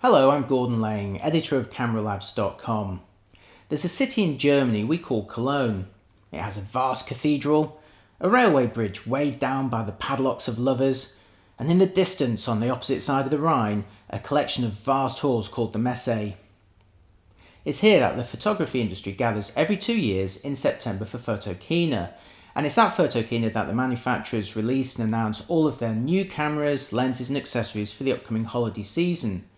Hello, I'm Gordon Lang, editor of CameraLabs.com. There's a city in Germany we call Cologne. It has a vast cathedral, a railway bridge weighed down by the padlocks of lovers, and in the distance on the opposite side of the Rhine, a collection of vast halls called the Messe. It's here that the photography industry gathers every 2 years in September for Photokina, and it's at Photokina that the manufacturers release and announce all of their new cameras, lenses and accessories for the upcoming holiday season.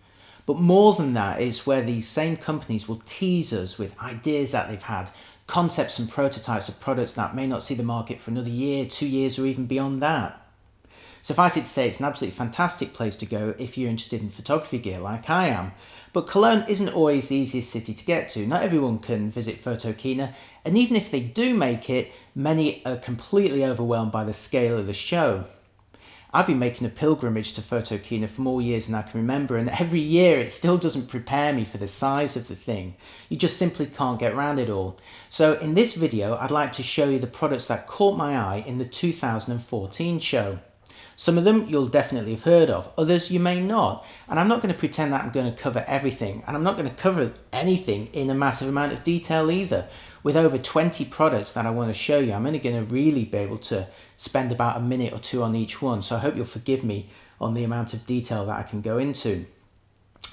But more than that is where these same companies will tease us with ideas that they've had, concepts and prototypes of products that may not see the market for another year, 2 years or even beyond that. Suffice it to say, it's an absolutely fantastic place to go if you're interested in photography gear like I am. But Cologne isn't always the easiest city to get to. Not everyone can visit Photokina, and even if they do make it, many are completely overwhelmed by the scale of the show. I've been making a pilgrimage to Photokina for more years than I can remember, and every year it still doesn't prepare me for the size of the thing. You just simply can't get around it all. So in this video, I'd like to show you the products that caught my eye in the 2014 show. Some of them you'll definitely have heard of, others you may not. And I'm not going to pretend that I'm going to cover everything, and I'm not going to cover anything in a massive amount of detail either. With over 20 products that I want to show you, I'm only going to really be able to spend about a minute or two on each one, so I hope you'll forgive me on the amount of detail that I can go into.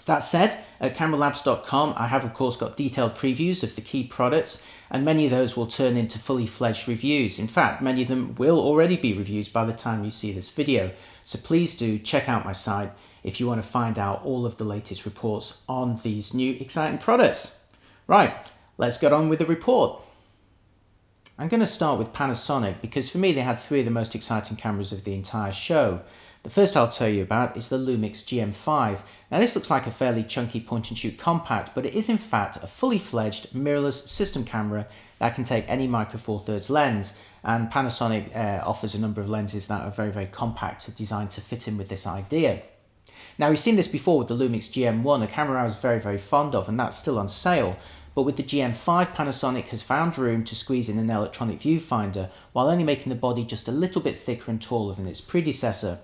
That said, at CameraLabs.com I have of course got detailed previews of the key products, and many of those will turn into fully fledged reviews. In fact, many of them will already be reviews by the time you see this video, so please do check out my site if you want to find out all of the latest reports on these new exciting products. Right, let's get on with the report. I'm going to start with Panasonic because for me they had three of the most exciting cameras of the entire show. The first I'll tell you about is the Lumix GM5. Now this looks like a fairly chunky point and shoot compact, but it is in fact a fully fledged mirrorless system camera that can take any micro four thirds lens, and Panasonic offers a number of lenses that are very compact, designed to fit in with this idea. Now we've seen this before with the Lumix GM1, a camera I was very fond of, and that's still on sale. But with the GM5, Panasonic has found room to squeeze in an electronic viewfinder while only making the body just a little bit thicker and taller than its predecessor.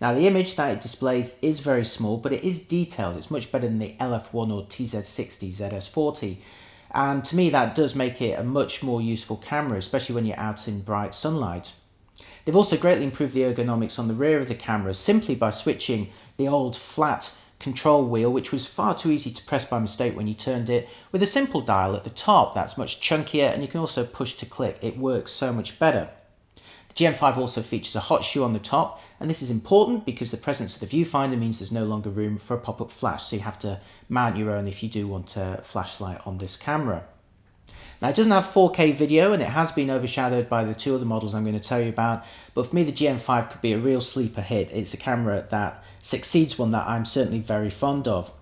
Now the image that it displays is very small, but it is detailed. It's much better than the LF1 or TZ60 ZS40. And to me that does make it a much more useful camera, especially when you're out in bright sunlight. They've also greatly improved the ergonomics on the rear of the camera simply by switching the old flat control wheel, which was far too easy to press by mistake when you turned it, with a simple dial at the top that's much chunkier, and you can also push to click. It works so much better. The GM5 also features a hot shoe on the top, and this is important because the presence of the viewfinder means there's no longer room for a pop-up flash, so you have to mount your own if you do want a flashlight on this camera. Now it doesn't have 4K video, and it has been overshadowed by the two other models I'm going to tell you about, but for me the GM5 could be a real sleeper hit. It's a camera that succeeds one that I'm certainly very fond of.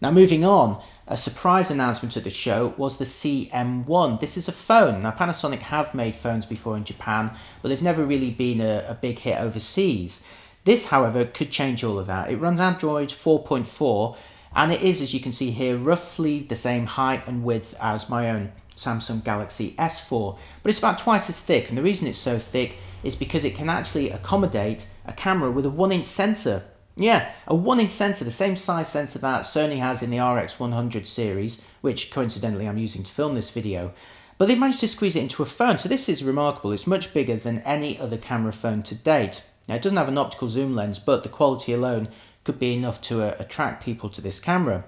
Now moving on, a surprise announcement at the show was the CM1. This is a phone. Now Panasonic have made phones before in Japan, but they've never really been a big hit overseas. This, however, could change all of that. It runs Android 4.4, and it is, as you can see here, roughly the same height and width as my own Samsung Galaxy S4, but it's about twice as thick, and the reason it's so thick is because it can actually accommodate a camera with a 1-inch sensor. Yeah, a 1-inch sensor, the same size sensor that Sony has in the RX100 series, which coincidentally I'm using to film this video, but they've managed to squeeze it into a phone, so this is remarkable. It's much bigger than any other camera phone to date. Now it doesn't have an optical zoom lens, but the quality alone could be enough to attract people to this camera.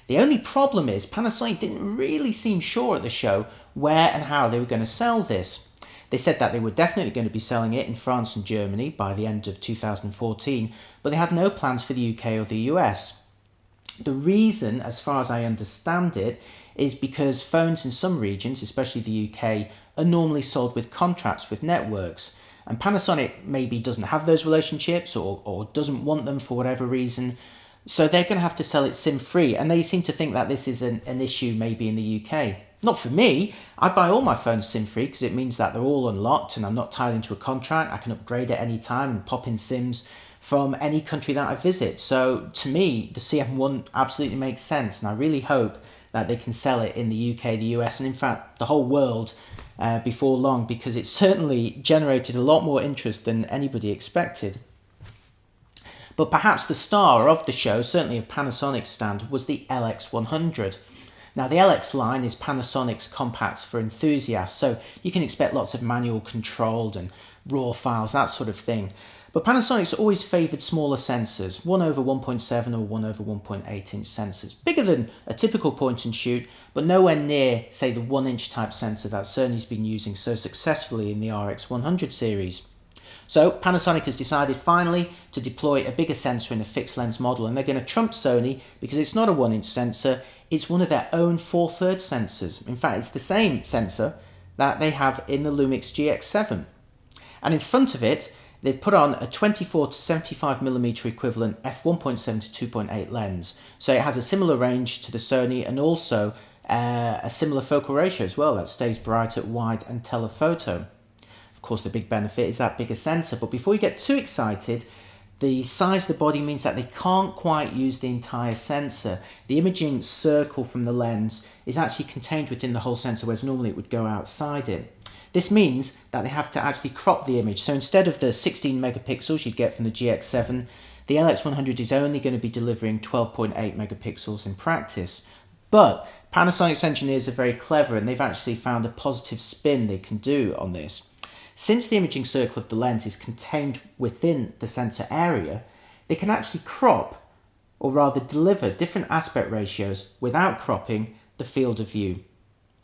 The only problem is Panasonic didn't really seem sure at the show where and how they were going to sell this. They said that they were definitely going to be selling it in France and Germany by the end of 2014, but they had no plans for the UK or the US. The reason, as far as I understand it, is because phones in some regions, especially the UK, are normally sold with contracts with networks. And Panasonic maybe doesn't have those relationships or doesn't want them for whatever reason. So they're going to have to sell it SIM-free, and they seem to think that this is an issue maybe in the UK. Not for me. I buy all my phones SIM-free because it means that they're all unlocked and I'm not tied into a contract. I can upgrade at any time and pop in SIMs from any country that I visit. So to me, the CM1 absolutely makes sense, and I really hope that they can sell it in the UK, the US, and in fact the whole world before long, because it certainly generated a lot more interest than anybody expected. But perhaps the star of the show, certainly of Panasonic's stand, was the LX100. Now the LX line is Panasonic's compacts for enthusiasts, so you can expect lots of manual controlled and raw files, that sort of thing. But Panasonic's always favoured smaller sensors, 1/1.7 or 1/1.8 inch sensors. Bigger than a typical point and shoot, but nowhere near, say, the 1-inch type sensor that Sony's been using so successfully in the RX100 series. So Panasonic has decided finally to deploy a bigger sensor in a fixed lens model, and they're going to trump Sony because it's not a 1-inch sensor, it's one of their own 4/3 sensors. In fact, it's the same sensor that they have in the Lumix GX7. And in front of it, they've put on a 24 to 75mm equivalent f1.7 to 2.8 lens. So it has a similar range to the Sony and also a similar focal ratio as well that stays bright at wide and telephoto. Of course, the big benefit is that bigger sensor, but before you get too excited, the size of the body means that they can't quite use the entire sensor. The imaging circle from the lens is actually contained within the whole sensor, whereas normally it would go outside it. This means that they have to actually crop the image. So instead of the 16 megapixels you'd get from the GX7, the LX100 is only going to be delivering 12.8 megapixels in practice. But Panasonic's engineers are very clever, and they've actually found a positive spin they can do on this. Since the imaging circle of the lens is contained within the sensor area, they can actually crop, or rather deliver, different aspect ratios without cropping the field of view.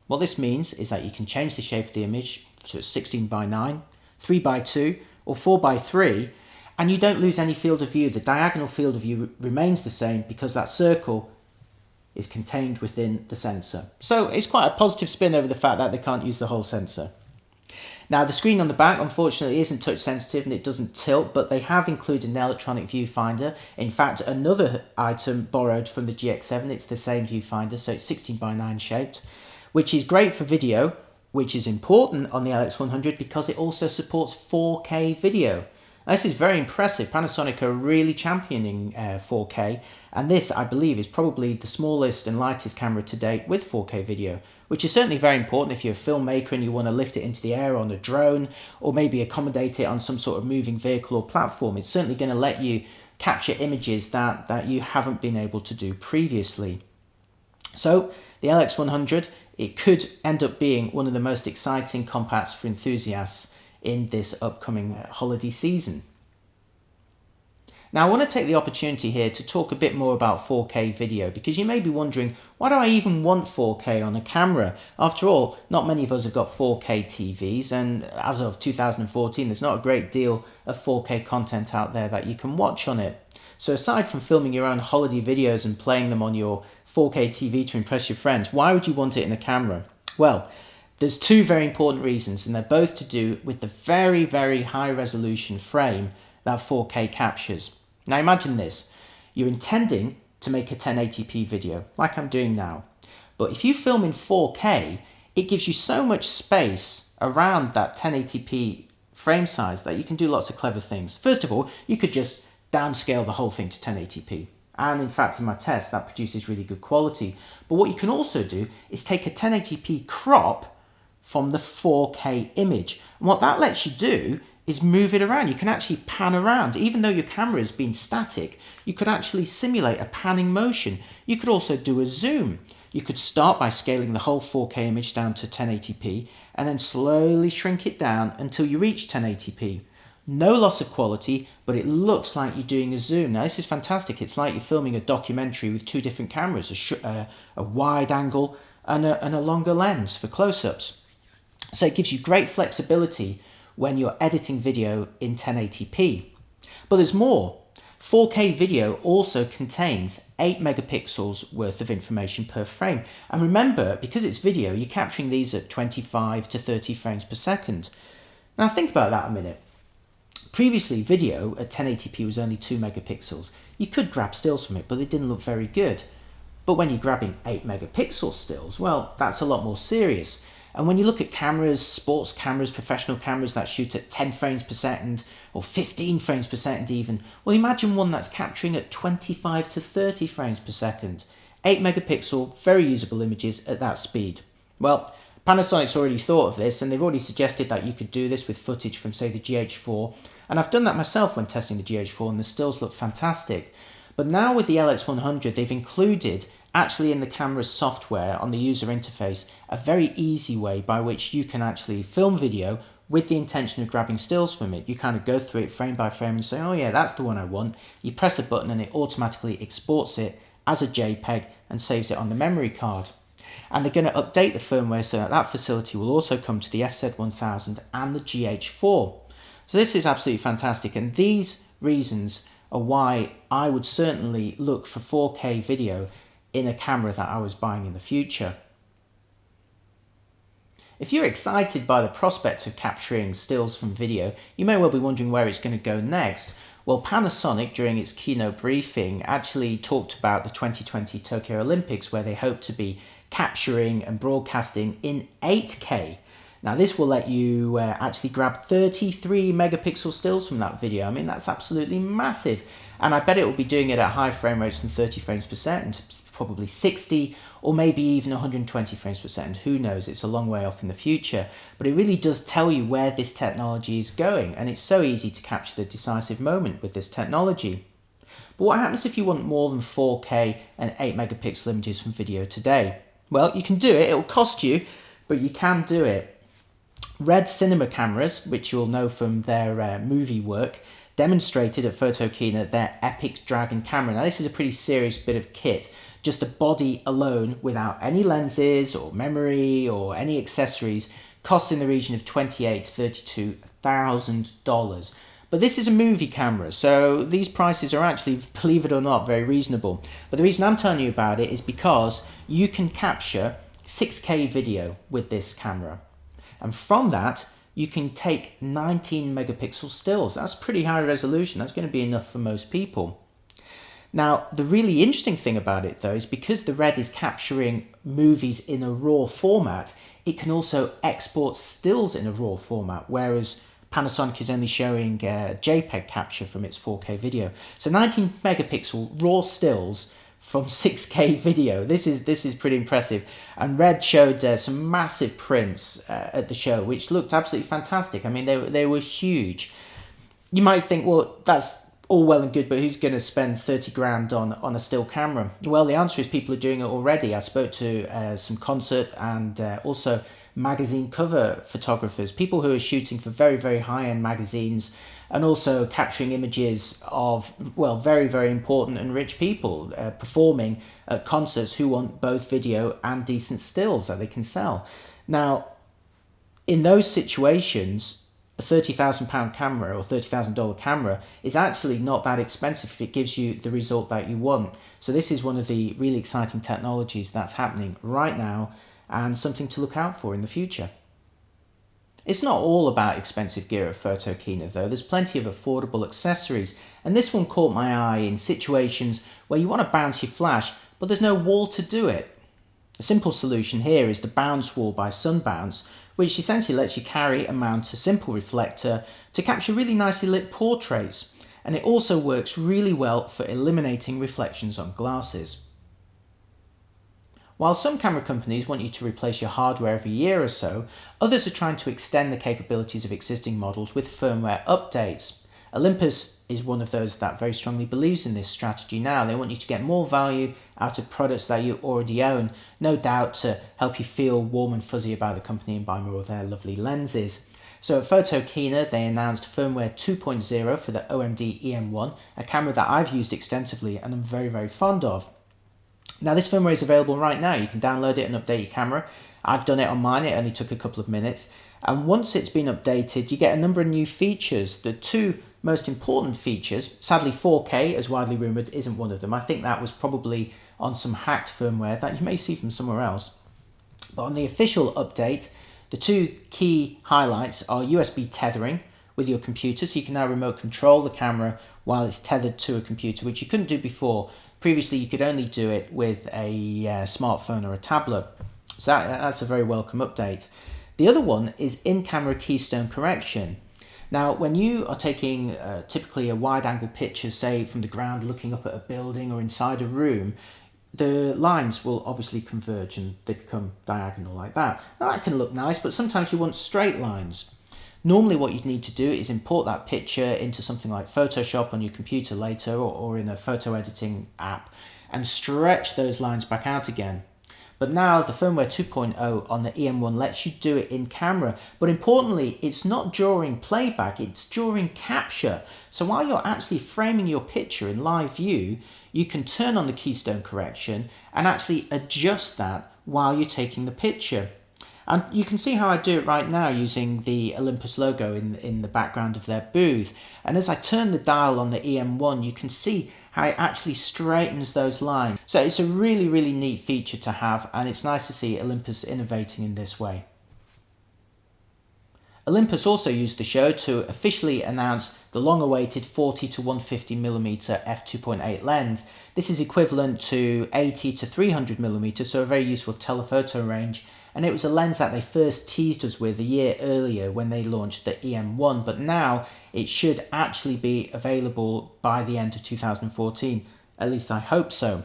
What this means is that you can change the shape of the image to 16:9, 3:2, or 4:3, and you don't lose any field of view. The diagonal field of view remains the same because that circle is contained within the sensor. So it's quite a positive spin over the fact that they can't use the whole sensor. Now the screen on the back unfortunately isn't touch sensitive and it doesn't tilt, but they have included an electronic viewfinder. In fact, another item borrowed from the GX7, it's the same viewfinder, so it's 16:9 shaped, which is great for video, which is important on the LX100 because it also supports 4K video. Now, this is very impressive. Panasonic are really championing 4K, and this, I believe, is probably the smallest and lightest camera to date with 4K video, which is certainly very important if you're a filmmaker and you want to lift it into the air on a drone, or maybe accommodate it on some sort of moving vehicle or platform. It's certainly going to let you capture images that you haven't been able to do previously. So the LX100, it could end up being one of the most exciting compacts for enthusiasts in this upcoming holiday season. Now I want to take the opportunity here to talk a bit more about 4K video, because you may be wondering, why do I even want 4K on a camera? After all, not many of us have got 4K TVs, and as of 2014 there's not a great deal of 4K content out there that you can watch on it. So aside from filming your own holiday videos and playing them on your 4K TV to impress your friends, why would you want it in a camera? Well, there's two very important reasons, and they're both to do with the very, very high resolution frame that 4K captures. Now imagine this, you're intending to make a 1080p video, like I'm doing now. But if you film in 4K, it gives you so much space around that 1080p frame size that you can do lots of clever things. First of all, you could just downscale the whole thing to 1080p. And in fact, in my test, that produces really good quality. But what you can also do is take a 1080p crop from the 4K image. And what that lets you do is move it around. You can actually pan around. Even though your camera has been static, you could actually simulate a panning motion. You could also do a zoom. You could start by scaling the whole 4K image down to 1080p and then slowly shrink it down until you reach 1080p. No loss of quality, but it looks like you're doing a zoom. Now this is fantastic. It's like you're filming a documentary with two different cameras, a wide angle and a longer lens for close-ups. So it gives you great flexibility when you're editing video in 1080p. But there's more. 4K video also contains 8 megapixels worth of information per frame. And remember, because it's video, you're capturing these at 25 to 30 frames per second. Now think about that a minute. Previously, video at 1080p was only 2 megapixels. You could grab stills from it, but they didn't look very good. But when you're grabbing 8 megapixel stills, well, that's a lot more serious. And when you look at cameras, sports cameras, professional cameras that shoot at 10 frames per second or 15 frames per second even, well, imagine one that's capturing at 25 to 30 frames per second. 8 megapixel, very usable images at that speed. Well, Panasonic's already thought of this, and they've already suggested that you could do this with footage from, say, the GH4 And I've done that myself when testing the GH4, and the stills look fantastic. But now with the LX100, they've included, actually in the camera's software on the user interface, a very easy way by which you can actually film video with the intention of grabbing stills from it. You kind of go through it frame by frame and say, oh yeah, that's the one I want. You press a button and it automatically exports it as a JPEG and saves it on the memory card. And they're going to update the firmware so that that facility will also come to the FZ1000 and the GH4. So this is absolutely fantastic, and these reasons are why I would certainly look for 4K video in a camera that I was buying in the future. If you're excited by the prospect of capturing stills from video, you may well be wondering where it's going to go next. Well, Panasonic, during its keynote briefing, actually talked about the 2020 Tokyo Olympics, where they hope to be capturing and broadcasting in 8K. Now, this will let you actually grab 33 megapixel stills from that video. I mean, that's absolutely massive. And I bet it will be doing it at high frame rates than 30 frames per second, probably 60 or maybe even 120 frames per second. Who knows? It's a long way off in the future. But it really does tell you where this technology is going. And it's so easy to capture the decisive moment with this technology. But what happens if you want more than 4K and 8 megapixel images from video today? Well, you can do it. It'll cost you, but you can do it. Red Cinema cameras, which you'll know from their movie work, demonstrated at Photokina their Epic Dragon camera. Now, this is a pretty serious bit of kit. Just the body alone, without any lenses or memory or any accessories, costs in the region of $28,000 to $32,000. But this is a movie camera, so these prices are actually, believe it or not, very reasonable. But the reason I'm telling you about it is because you can capture 6K video with this camera. And from that, you can take 19 megapixel stills. That's pretty high resolution. That's going to be enough for most people. Now, the really interesting thing about it, though, is because the Red is capturing movies in a RAW format, it can also export stills in a RAW format, whereas Panasonic is only showing JPEG capture from its 4K video. So 19 megapixel RAW stills from 6K video. This is pretty impressive. And Red showed some massive prints at the show, which looked absolutely fantastic. I mean, they were huge. You might think, well, that's all well and good, but who's going to spend 30 grand on a still camera? Well, the answer is people are doing it already. I spoke to some concert and also magazine cover photographers, people who are shooting for very, very high-end magazines and also capturing images of, well, very, very important and rich people performing at concerts who want both video and decent stills that they can sell. Now, in those situations, a £30,000 camera or $30,000 camera is actually not that expensive if it gives you the result that you want. So this is one of the really exciting technologies that's happening right now and something to look out for in the future. It's not all about expensive gear at Photokina though. There's plenty of affordable accessories, and this one caught my eye in situations where you want to bounce your flash but there's no wall to do it. A simple solution here is the Bounce Wall by Sunbounce, which essentially lets you carry and mount a simple reflector to capture really nicely lit portraits, and it also works really well for eliminating reflections on glasses. While some camera companies want you to replace your hardware every year or so, others are trying to extend the capabilities of existing models with firmware updates. Olympus is one of those that very strongly believes in this strategy now. They want you to get more value out of products that you already own, no doubt to help you feel warm and fuzzy about the company and buy more of their lovely lenses. So at Photokina, they announced firmware 2.0 for the OMD EM1, a camera that I've used extensively and I'm very, very fond of. Now, this firmware is available right now. You can download it and update your camera. I've done it on mine. It only took a couple of minutes. And once it's been updated, you get a number of new features. The two most important features, sadly 4K, as widely rumoured, isn't one of them. I think that was probably on some hacked firmware that you may see from somewhere else. But on the official update, the two key highlights are USB tethering with your computer, so you can now remote control the camera while it's tethered to a computer, which you couldn't do before. Previously, you could only do it with a smartphone or a tablet. So that's a very welcome update. The other one is in-camera keystone correction. Now, when you are taking typically a wide-angle picture, say from the ground looking up at a building or inside a room, the lines will obviously converge and they become diagonal like that. Now, that can look nice, but sometimes you want straight lines. Normally what you'd need to do is import that picture into something like Photoshop on your computer later, or in a photo editing app, and stretch those lines back out again. But now the firmware 2.0 on the EM1 lets you do it in camera. But importantly, it's not during playback, it's during capture. So while you're actually framing your picture in live view, you can turn on the keystone correction and actually adjust that while you're taking the picture. And you can see how I do it right now using the Olympus logo in the background of their booth. And as I turn the dial on the EM1, you can see how it actually straightens those lines. So it's a really, really neat feature to have, and it's nice to see Olympus innovating in this way. Olympus also used the show to officially announce the long-awaited 40 to 150mm f2.8 lens. This is equivalent to 80 to 300mm, so a very useful telephoto range. And it was a lens that they first teased us with a year earlier when they launched the EM1, but now it should actually be available by the end of 2014. At least I hope so.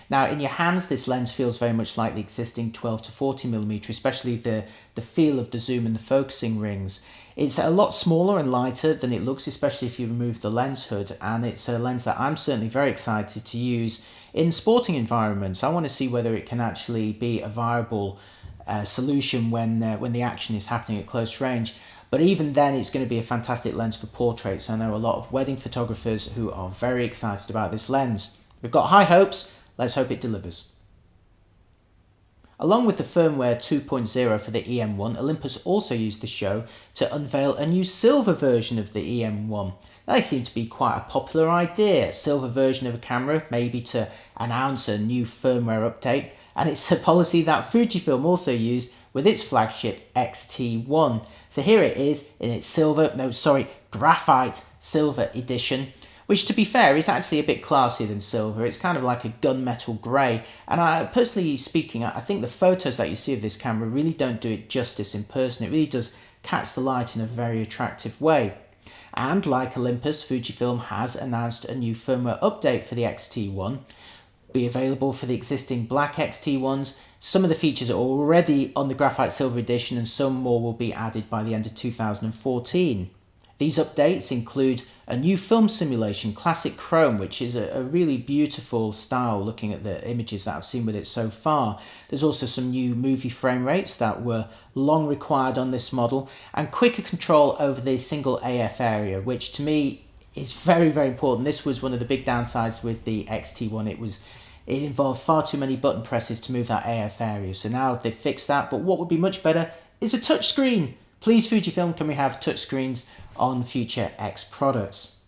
Now in your hands, this lens feels very much like the existing 12 to 40mm, especially the feel of the zoom and the focusing rings. It's a lot smaller and lighter than it looks, especially if you remove the lens hood, and it's a lens that I'm certainly very excited to use in sporting environments. I want to see whether it can actually be a viable solution when the action is happening at close range. But even then, it's going to be a fantastic lens for portraits. I know a lot of wedding photographers who are very excited about this lens. We've got high hopes, let's hope it delivers. Along with the firmware 2.0 for the EM1, Olympus also used the show to unveil a new silver version of the EM1. They seem to be quite a popular idea, a silver version of a camera, maybe to announce a new firmware update. And it's a policy that Fujifilm also used with its flagship X-T1. So here it is in its graphite silver edition, which to be fair is actually a bit classier than silver. It's kind of like a gunmetal grey. And personally speaking, I think the photos that you see of this camera really don't do it justice in person. It really does catch the light in a very attractive way. And like Olympus, Fujifilm has announced a new firmware update for the X-T1. Be available for the existing black X-T1s. Some of the features are already on the graphite silver edition, and some more will be added by the end of 2014. These updates include a new film simulation, Classic Chrome, which is a really beautiful style looking at the images that I've seen with it so far. There's also some new movie frame rates that were long required on this model, and quicker control over the single AF area, which to me is very, very important. This was one of the big downsides with the X-T1. It involved far too many button presses to move that AF area. So now they've fixed that, but what would be much better is a touch screen. Please, Fujifilm, can we have touch screens on future X products?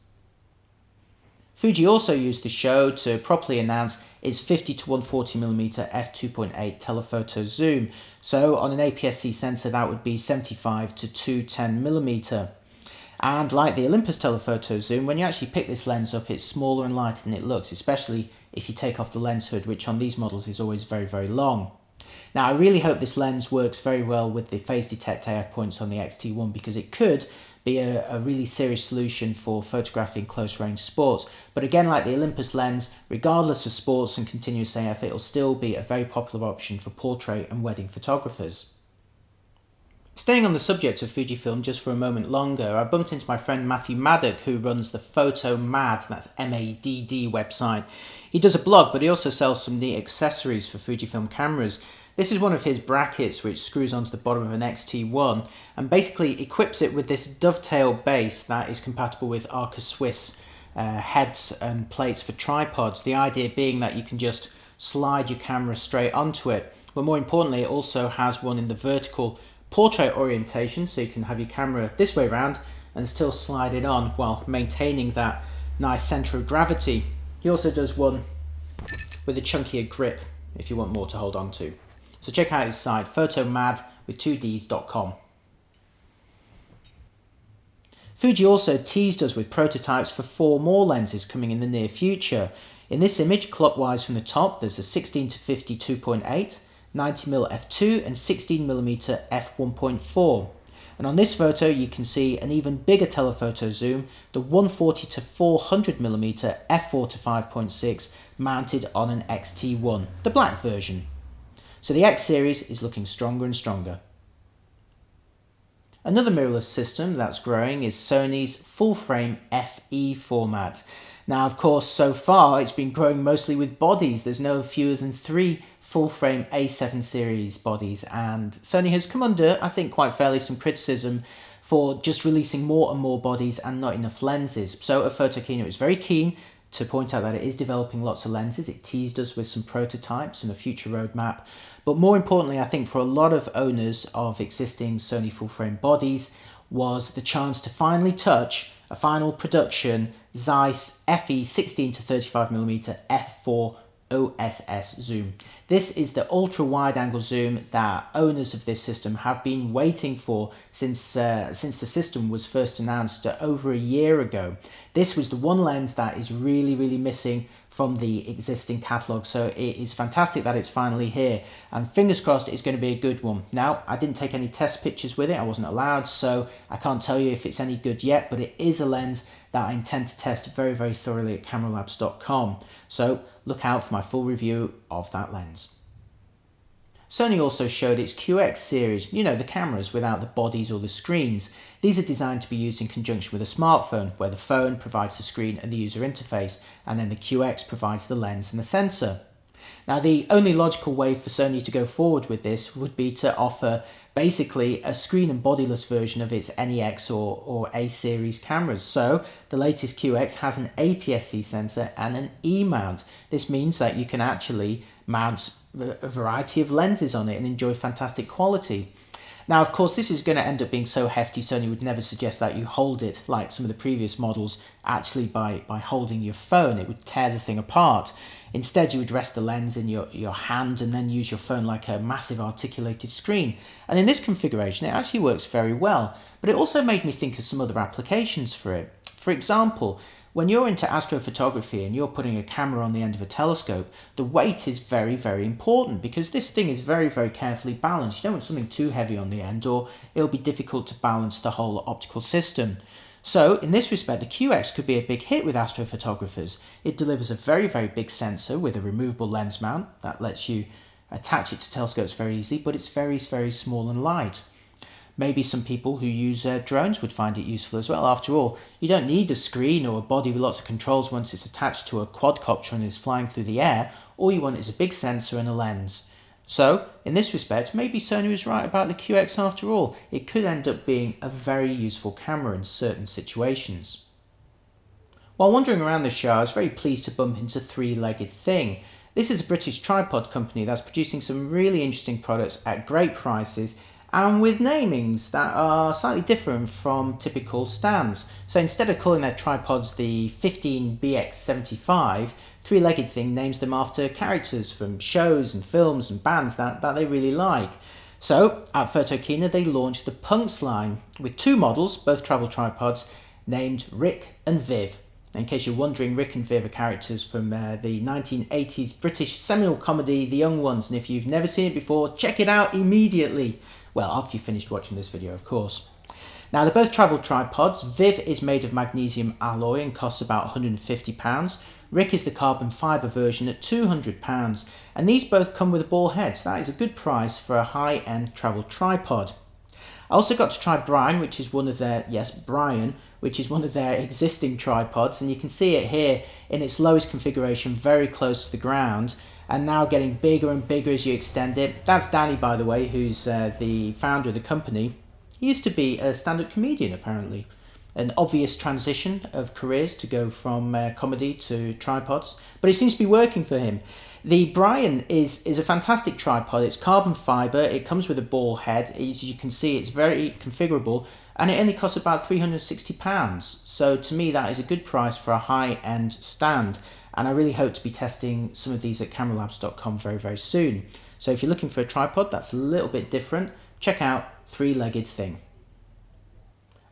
Fuji also used the show to properly announce its 50 to 140mm f2.8 telephoto zoom. So on an APS-C sensor, that would be 75 to 210mm. And like the Olympus telephoto zoom, when you actually pick this lens up, it's smaller and lighter than it looks, especially if you take off the lens hood, which on these models is always very, very long. Now, I really hope this lens works very well with the phase detect AF points on the X-T1, because it could be a really serious solution for photographing close range sports. But again, like the Olympus lens, regardless of sports and continuous AF, it'll still be a very popular option for portrait and wedding photographers. Staying on the subject of Fujifilm just for a moment longer, I bumped into my friend Matthew Maddock, who runs the PhotoMadd, that's M-A-D-D website. He does a blog, but he also sells some neat accessories for Fujifilm cameras. This is one of his brackets which screws onto the bottom of an X-T1 and basically equips it with this dovetail base that is compatible with Arca Swiss heads and plates for tripods. The idea being that you can just slide your camera straight onto it, but more importantly, it also has one in the vertical portrait orientation, so you can have your camera this way around and still slide it on while maintaining that nice centre of gravity. He also does one with a chunkier grip if you want more to hold on to. So check out his site, PhotoMadd with 2ds.com. Fuji also teased us with prototypes for 4 more lenses coming in the near future. In this image, clockwise from the top, there's a 16 to 50 2.8, 90mm f2 and 16mm f1.4. And on this photo you can see an even bigger telephoto zoom, the 140 to 400mm f4 to 5.6 mounted on an X-T1, the black version. So the X series is looking stronger and stronger. Another mirrorless system that's growing is Sony's full-frame FE format. Now, of course, so far it's been growing mostly with bodies. There's no fewer than 3 full-frame A7 series bodies, and Sony has come under, I think quite fairly, some criticism for just releasing more and more bodies and not enough lenses. So at Photokina, it was very keen to point out that it is developing lots of lenses. It teased us with some prototypes and a future roadmap. But more importantly, I think for a lot of owners of existing Sony full-frame bodies was the chance to finally touch a final production Zeiss FE 16 to 35mm f4 OSS zoom. This is the ultra wide angle zoom that owners of this system have been waiting for since the system was first announced over a year ago. This was the one lens that is really missing from the existing catalogue, so it is fantastic that it's finally here, and fingers crossed it's going to be a good one. Now, I didn't take any test pictures with it, I wasn't allowed, so I can't tell you if it's any good yet, but it is a lens that I intend to test very thoroughly at cameralabs.com, so look out for my full review of that lens. Sony also showed its QX series, you know, the cameras without the bodies or the screens. These are designed to be used in conjunction with a smartphone, where the phone provides the screen and the user interface, and then the QX provides the lens and the sensor. Now, the only logical way for Sony to go forward with this would be to offer basically a screen and bodiless version of its NEX or A series cameras. So the latest QX has an APS-C sensor and an E mount. This means that you can actually mount a variety of lenses on it and enjoy fantastic quality. Now, of course, this is going to end up being so hefty, Sony would never suggest that you hold it like some of the previous models, actually by holding your phone. It would tear the thing apart. Instead, you would rest the lens in your hand and then use your phone like a massive articulated screen. And in this configuration, it actually works very well. But it also made me think of some other applications for it. For example, when you're into astrophotography and you're putting a camera on the end of a telescope, the weight is very important, because this thing is very carefully balanced. You don't want something too heavy on the end, or it'll be difficult to balance the whole optical system. So in this respect, the QX could be a big hit with astrophotographers. It delivers a very big sensor with a removable lens mount that lets you attach it to telescopes very easily, but it's very small and light. Maybe some people who use drones would find it useful as well. After all, you don't need a screen or a body with lots of controls once it's attached to a quadcopter and is flying through the air. All you want is a big sensor and a lens. So, in this respect, maybe Sony was right about the QX after all. It could end up being a very useful camera in certain situations. While wandering around the show, I was very pleased to bump into Three-Legged Thing. This is a British tripod company that's producing some really interesting products at great prices, and with namings that are slightly different from typical stands. So instead of calling their tripods the 15BX75, Three-Legged Thing names them after characters from shows and films and bands that they really like. So at Photokina, they launched the Punks line with 2 models, both travel tripods, named Rick and Viv. In case you're wondering, Rick and Viv are characters from the 1980s British seminal comedy The Young Ones, and if you've never seen it before, check it out immediately. Well, after you've finished watching this video, of course. Now, they're both travel tripods. Viv is made of magnesium alloy and costs about £150. Rick is the carbon fibre version at £200. And these both come with a ball head, so that is a good price for a high-end travel tripod. I also got to try Brian, which is one of their, which is one of their existing tripods, and you can see it here in its lowest configuration, very close to the ground, and now getting bigger and bigger as you extend it. That's Danny, by the way, who's the founder of the company. He used to be a stand-up comedian, apparently. An obvious transition of careers to go from comedy to tripods, but it seems to be working for him. The Brian is a fantastic tripod. It's carbon fibre, it comes with a ball head. As you can see, it's very configurable, and it only costs about £360. So to me, that is a good price for a high-end stand. And I really hope to be testing some of these at cameralabs.com very soon. So if you're looking for a tripod that's a little bit different, check out Three-Legged Thing.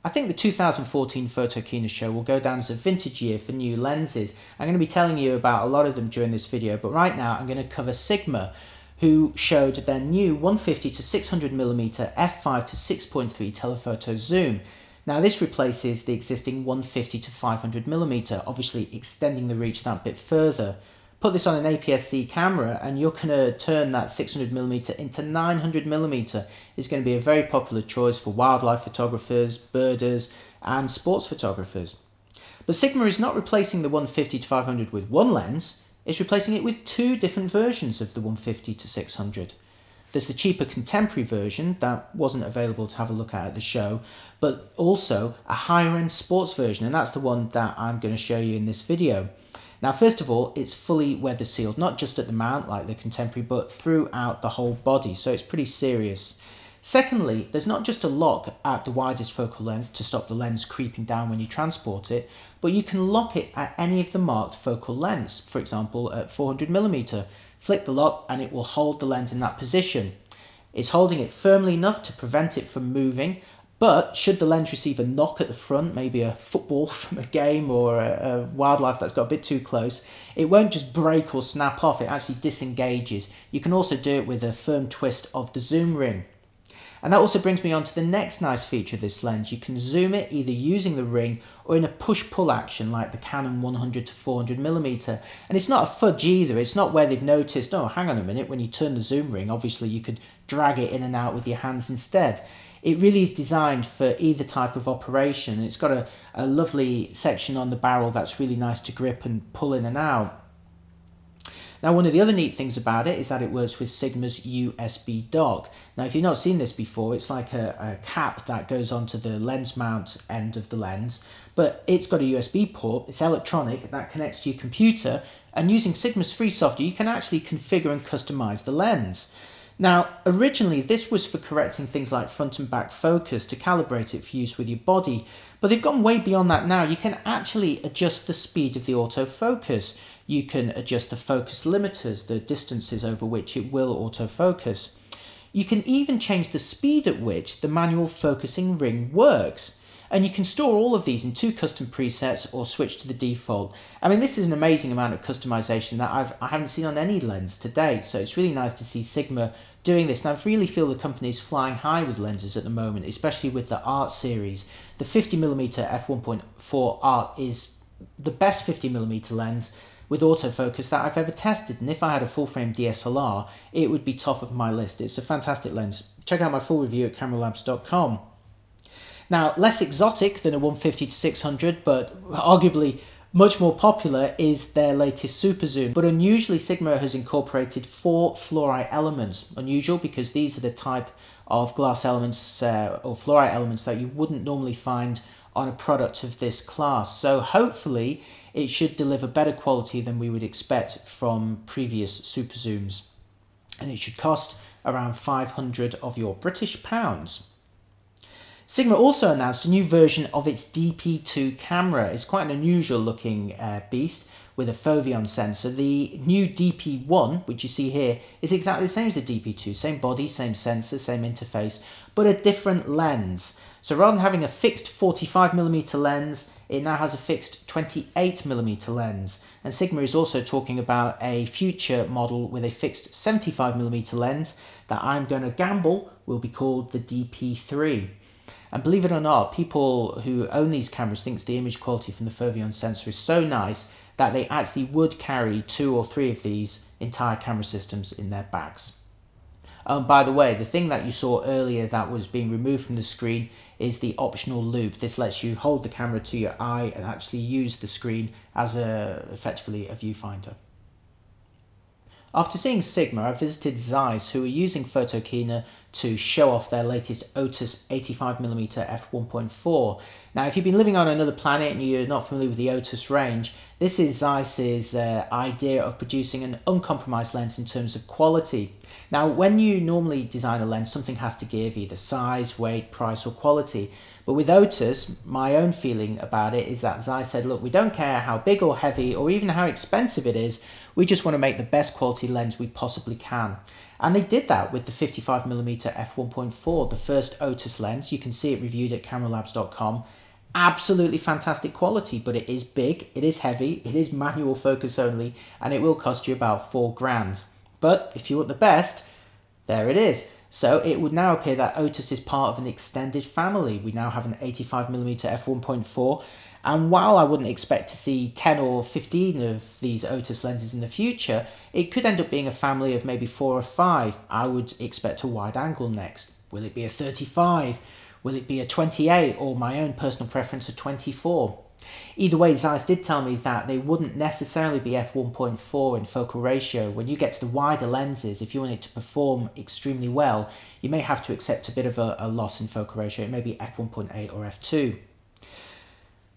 I think the 2014 Photokina show will go down as a vintage year for new lenses. I'm going to be telling you about a lot of them during this video, but right now I'm going to cover Sigma, who showed their new 150 to 600mm f5 to 6.3 telephoto zoom. Now, this replaces the existing 150 to 500mm, obviously extending the reach that bit further. put this on an APS-C camera and you're going to turn that 600mm into 900mm. Is going to be a very popular choice for wildlife photographers, birders and sports photographers. But Sigma is not replacing the 150-500 with one lens, it's replacing it with two different versions of the 150-600. There's the cheaper contemporary version that wasn't available to have a look at the show, but also a higher end sports version, and that's the one that I'm going to show you in this video. Now, first of all, it's fully weather sealed, not just at the mount like the contemporary, but throughout the whole body, so it's pretty serious. Secondly, there's not just a lock at the widest focal length to stop the lens creeping down when you transport it, but you can lock it at any of the marked focal lengths, for example at 400mm. Flick the lock and it will hold the lens in that position. It's holding it firmly enough to prevent it from moving, but should the lens receive a knock at the front, maybe a football from a game or a wildlife that's got a bit too close, it won't just break or snap off, it actually disengages. You can also do it with a firm twist of the zoom ring. And that also brings me on to the next nice feature of this lens. You can zoom it either using the ring or in a push-pull action like the Canon 100-400mm. And it's not a fudge either. It's not where they've noticed, oh, hang on a minute, when you turn the zoom ring, obviously you could drag it in and out with your hands instead. It really is designed for either type of operation. It's got a lovely section on the barrel that's really nice to grip and pull in and out. Now, one of the other neat things about it is that it works with Sigma's USB dock. Now, if you've not seen this before, it's like a cap that goes onto the lens mount end of the lens, but it's got a USB port, it's electronic, that connects to your computer, and using Sigma's free software, you can actually configure and customize the lens. Now, originally this was for correcting things like front and back focus to calibrate it for use with your body, but they've gone way beyond that now. You can actually adjust the speed of the autofocus. You can adjust the focus limiters, the distances over which it will autofocus. You can even change the speed at which the manual focusing ring works. And you can store all of these in two custom presets or switch to the default. I mean, this is an amazing amount of customization that I haven't seen on any lens to date. So it's really nice to see Sigma doing this. And I really feel the company is flying high with lenses at the moment, especially with the Art series. The 50mm f1.4 Art is the best 50mm lens with autofocus that I've ever tested, and if I had a full frame DSLR, it would be top of my list. It's a fantastic lens. Check out my full review at cameralabs.com. Now, less exotic than a 150-600, but arguably much more popular is their latest super zoom. But unusually, Sigma has incorporated 4 fluorite elements. Unusual because these are the type of glass elements or fluorite elements that you wouldn't normally find on a product of this class. So hopefully it should deliver better quality than we would expect from previous super zooms. And it should cost around 500 of your British pounds. Sigma also announced a new version of its DP2 camera. It's quite an unusual looking beast with a foveon sensor. The new DP1, which you see here, is exactly the same as the DP2. Same body, same sensor, same interface, but a different lens. So rather than having a fixed 45mm lens, it now has a fixed 28mm lens. And Sigma is also talking about a future model with a fixed 75mm lens that I'm going to gamble will be called the DP3. And believe it or not, people who own these cameras think the image quality from the foveon sensor is so nice that they actually would carry 2 or 3 of these entire camera systems in their bags. By the way, the thing that you saw earlier that was being removed from the screen is the optional loop. This lets you hold the camera to your eye and actually use the screen as effectively a viewfinder. After seeing Sigma, I visited Zeiss, who are using Photokina to show off their latest Otus 85mm f1.4. Now, if you've been living on another planet and you're not familiar with the Otus range, this is Zeiss's idea of producing an uncompromised lens in terms of quality. Now, when you normally design a lens, something has to give, either size, weight, price, or quality. But with Otus, my own feeling about it is that Zeiss said, look, we don't care how big or heavy or even how expensive it is, we just want to make the best quality lens we possibly can. And they did that with the 55mm f1.4, the first Otus lens. You can see it reviewed at cameralabs.com. Absolutely fantastic quality, but it is big, it is heavy, it is manual focus only, and it will cost you about $4,000. But if you want the best, there it is. So it would now appear that Otus is part of an extended family. We now have an 85mm f1.4 And while I wouldn't expect to see 10 or 15 of these Otus lenses in the future, it could end up being a family of maybe 4 or 5. I would expect a wide angle next. Will it be a 35? Will it be a 28, or my own personal preference, a 24? Either way, Zeiss did tell me that they wouldn't necessarily be f1.4 in focal ratio. When you get to the wider lenses, if you want it to perform extremely well, you may have to accept a bit of a loss in focal ratio. It may be f1.8 or f2.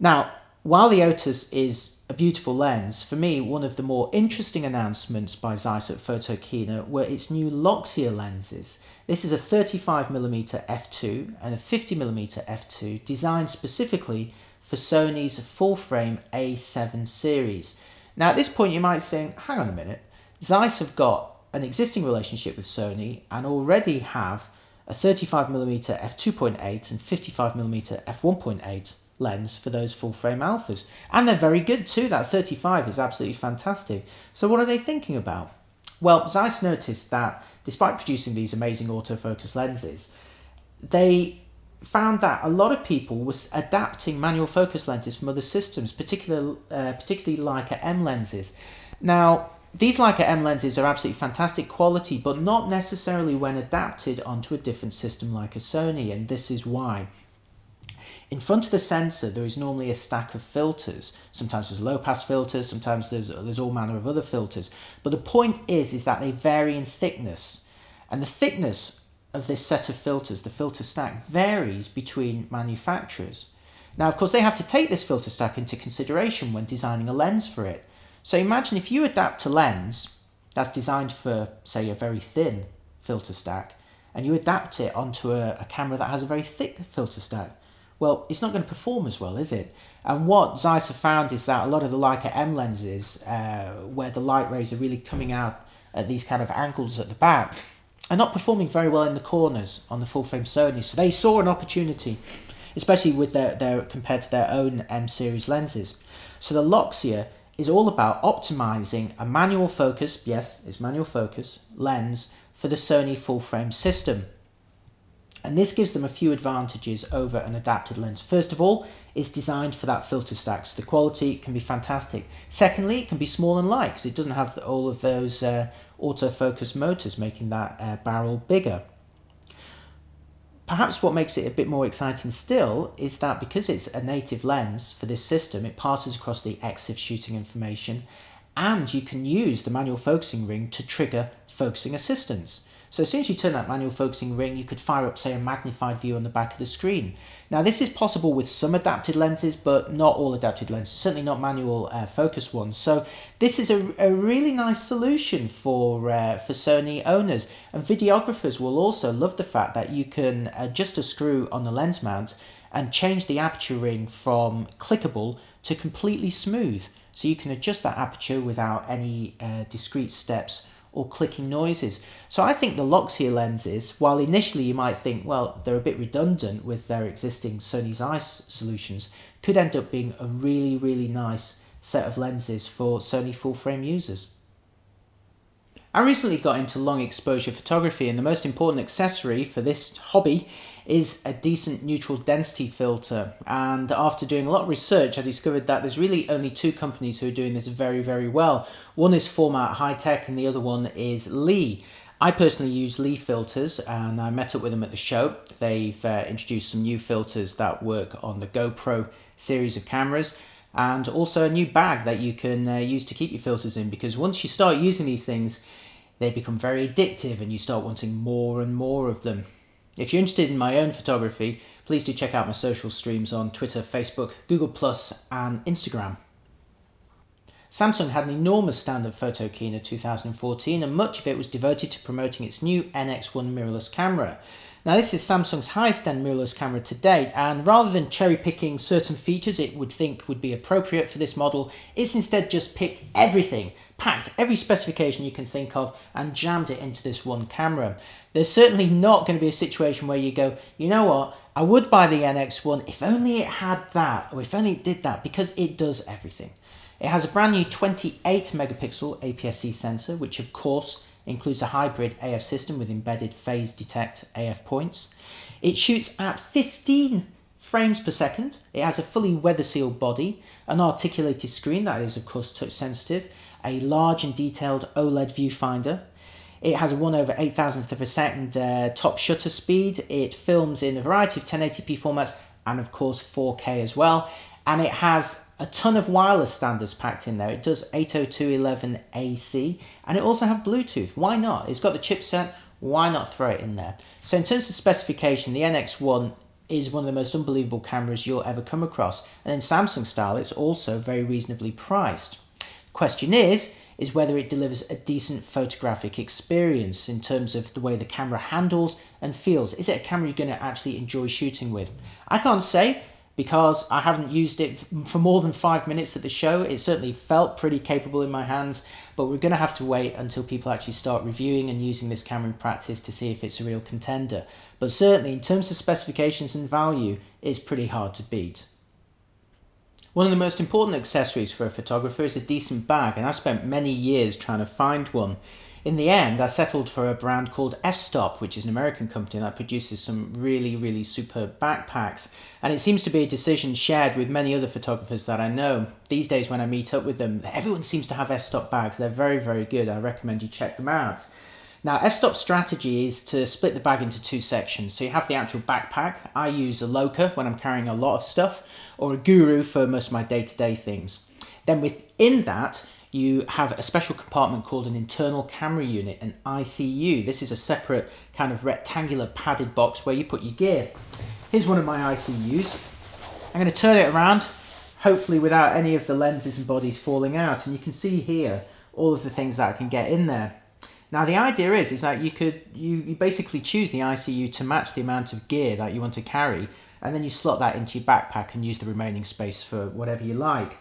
Now, while the Otus is a beautiful lens, for me, one of the more interesting announcements by Zeiss at Photokina were its new Loxia lenses. This is a 35mm f2 and a 50mm f2 designed specifically for Sony's full-frame A7 series. Now, at this point, you might think, hang on a minute, Zeiss have got an existing relationship with Sony and already have a 35mm f2.8 and 55mm f1.8 lens for those full-frame alphas. And they're very good too. That 35 is absolutely fantastic. So what are they thinking about? Well, Zeiss noticed that despite producing these amazing autofocus lenses, they found that a lot of people was adapting manual focus lenses from other systems, particularly Leica M lenses. Now, these Leica M lenses are absolutely fantastic quality, but not necessarily when adapted onto a different system like a Sony, and this is why. In front of the sensor, there is normally a stack of filters. Sometimes there's low-pass filters, sometimes there's all manner of other filters. But the point is that they vary in thickness. And the thickness of this set of filters, the filter stack, varies between manufacturers. Now, of course, they have to take this filter stack into consideration when designing a lens for it. So imagine if you adapt a lens that's designed for, say, a very thin filter stack, and you adapt it onto a camera that has a very thick filter stack. Well, it's not going to perform as well, is it? And what Zeiss have found is that a lot of the Leica M lenses, where the light rays are really coming out at these kind of angles at the back, are not performing very well in the corners on the full-frame Sony. So they saw an opportunity, especially with their compared to their own M series lenses. So the Loxia is all about optimizing a manual focus, yes, it's manual focus, lens for the Sony full-frame system. And this gives them a few advantages over an adapted lens. First of all, it's designed for that filter stack, so the quality can be fantastic. Secondly, it can be small and light because it doesn't have all of those autofocus motors making that barrel bigger. Perhaps what makes it a bit more exciting still is that because it's a native lens for this system, it passes across the EXIF shooting information, and you can use the manual focusing ring to trigger focusing assistance. So as soon as you turn that manual focusing ring, you could fire up, say, a magnified view on the back of the screen. Now, this is possible with some adapted lenses, but not all adapted lenses, certainly not manual focus ones. So this is a really nice solution for Sony owners. And videographers will also love the fact that you can adjust a screw on the lens mount and change the aperture ring from clickable to completely smooth. So you can adjust that aperture without any discrete steps or clicking noises. So I think the Loxia lenses, while initially you might think, well, they're a bit redundant with their existing Sony Zeiss solutions, could end up being a really, really nice set of lenses for Sony full-frame users. I recently got into long exposure photography, and the most important accessory for this hobby is a decent neutral density filter. And after doing a lot of research, I discovered that there's really only two companies who are doing this very, very well. One is Fotomat High Tech and the other one is Lee. I personally use Lee filters, and I met up with them at the show. They've introduced some new filters that work on the GoPro series of cameras, and also a new bag that you can use to keep your filters in, because once you start using these things, they become very addictive and you start wanting more and more of them. If you're interested in my own photography, please do check out my social streams on Twitter, Facebook, Google+, and Instagram. Samsung had an enormous stand at Photokina 2014, and much of it was devoted to promoting its new NX1 mirrorless camera. Now, this is Samsung's highest-end mirrorless camera to date, and rather than cherry-picking certain features it would think would be appropriate for this model, it's instead just picked everything, packed every specification you can think of, and jammed it into this one camera. There's certainly not going to be a situation where you go, you know what, I would buy the NX1 if only it had that, or if only it did that, because it does everything. It has a brand new 28 megapixel APS-C sensor, which of course includes a hybrid AF system with embedded phase detect AF points. It shoots at 15 frames per second. It has a fully weather sealed body, an articulated screen that is of course touch sensitive, a large and detailed OLED viewfinder. It has a 1/8000th of a second top shutter speed. It films in a variety of 1080p formats and of course 4K as well. And it has a ton of wireless standards packed in there. It does 802.11ac and it also has Bluetooth. Why not? It's got the chipset. Why not throw it in there? So in terms of specification, the NX1 is one of the most unbelievable cameras you'll ever come across. And in Samsung style, it's also very reasonably priced. The question is whether it delivers a decent photographic experience in terms of the way the camera handles and feels. Is it a camera you're going to actually enjoy shooting with? I can't say, because I haven't used it for more than 5 minutes at the show. It certainly felt pretty capable in my hands, but we're going to have to wait until people actually start reviewing and using this camera in practice to see if it's a real contender. But certainly in terms of specifications and value, it's pretty hard to beat. One of the most important accessories for a photographer is a decent bag, and I spent many years trying to find one. In the end, I settled for a brand called FStop, which is an American company that produces some really superb backpacks. And it seems to be a decision shared with many other photographers that I know. These days when I meet up with them, everyone seems to have FStop bags. They're very good. I recommend you check them out. Now, FStop's strategy is to split the bag into two sections. So you have the actual backpack. I use a Leica when I'm carrying a lot of stuff, or a Guru for most of my day-to-day things. Then within that, you have a special compartment called an internal camera unit, an ICU. This is a separate kind of rectangular padded box where you put your gear. Here's one of my ICUs. I'm going to turn it around, hopefully without any of the lenses and bodies falling out. And you can see here all of the things that I can get in there. Now the idea is that you basically choose the ICU to match the amount of gear that you want to carry, and then you slot that into your backpack and use the remaining space for whatever you like.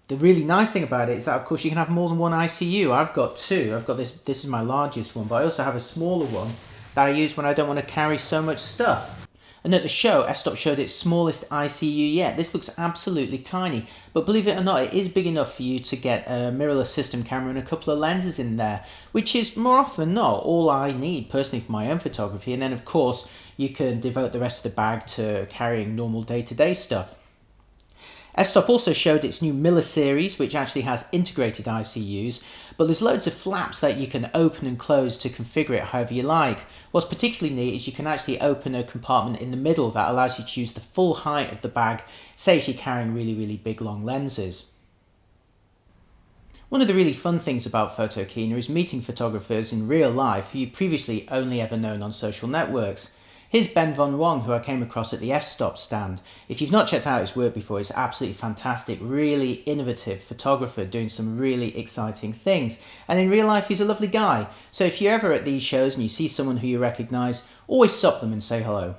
The really nice thing about it is that of course you can have more than one ICU. I've got two. I've got this is my largest one, but I also have a smaller one that I use when I don't want to carry so much stuff. And at the show, F-Stop showed its smallest ICU yet. This looks absolutely tiny, but believe it or not, it is big enough for you to get a mirrorless system camera and a couple of lenses in there, which is more often than not all I need personally for my own photography. And then of course, you can devote the rest of the bag to carrying normal day-to-day stuff. F-Stop also showed its new Miller series, which actually has integrated ICUs, but there's loads of flaps that you can open and close to configure it however you like. What's particularly neat is you can actually open a compartment in the middle that allows you to use the full height of the bag, say if you're carrying really big long lenses. One of the really fun things about Photokina is meeting photographers in real life who you've previously only ever known on social networks. Here's Ben Von Wong, who I came across at the F-Stop stand. If you've not checked out his work before, it's absolutely fantastic, really innovative photographer doing some really exciting things. And in real life, he's a lovely guy. So if you're ever at these shows and you see someone who you recognise, always stop them and say hello.